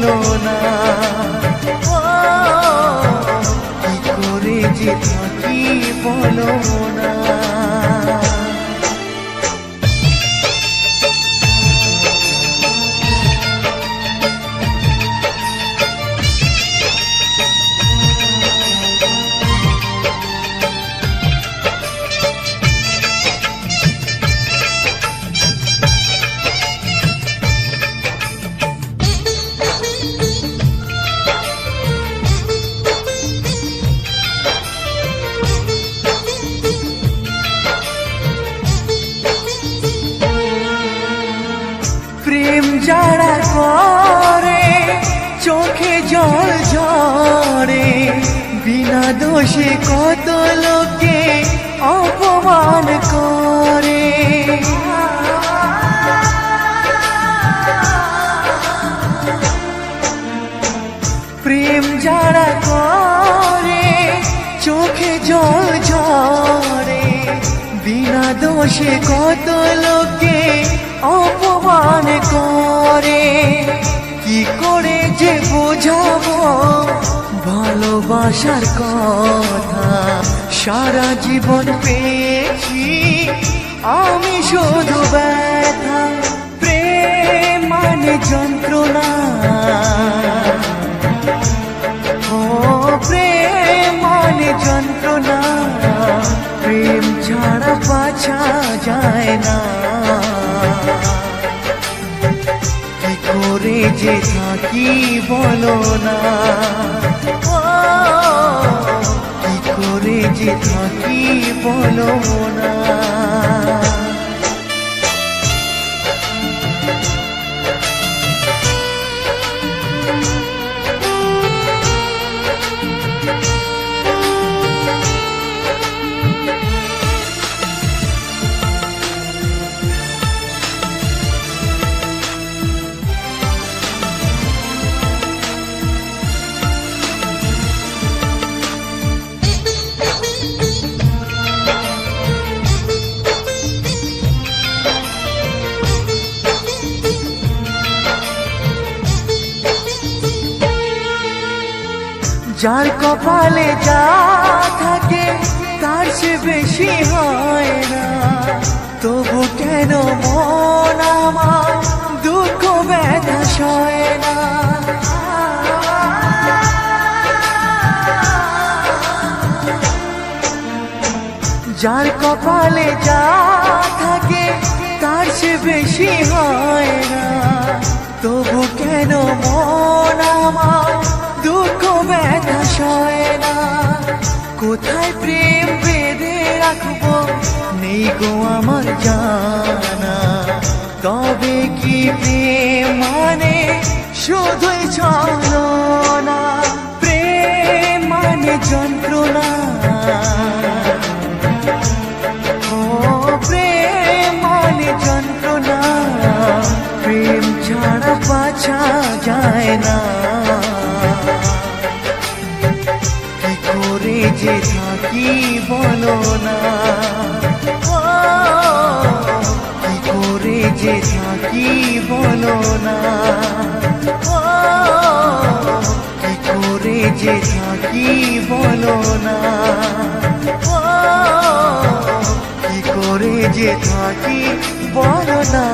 বলো না, কি করে যে থাকি বলো না। প্রেম যারা করে চোখে জল ঝরে, বিনা দোষে কত লোকে অপমান করে। প্রেম যারা করে চোখে জল ঝরে, বিনা দোষে কত লোকে অপমান করে। কি করে যে বোঝাবো ভালোবাসার কথা, সারা জীবন পেয়েছি আমি শুধু ব্যথা। প্রেম মানে যন্ত্রণা, ও প্রেম মানে যন্ত্রণা, প্রেম ছাড়া বাঁচা যায় না। কি করে যে থাকি বলো না, কি করে যে থাকি বলো না। যার কপালে যা থাকে তার সে বেশি হয় না, তবু কেন মন আমার দুঃখ ব্যথা সয় না। যার কপালে যা থাকে তার সে বেশি হয় না, তবু কেন মন আমার দুঃখ ব্যথা সয় না। কোথায় প্রেম বেঁধে রাখবো নেই গো আমার জানা, তবে কি প্রেম মানে শুধুই ছলনা। প্রেম মানে যন্ত্রণা, ও প্রেম মানে যন্ত্রণা, প্রেম ছাড়া বাঁচা যায় না। কি করে যে থাকি বলো না, কি করে যে থাকি বলো না, কি করে যে থাকি বলো না, কি করে যে থাকি বলো না।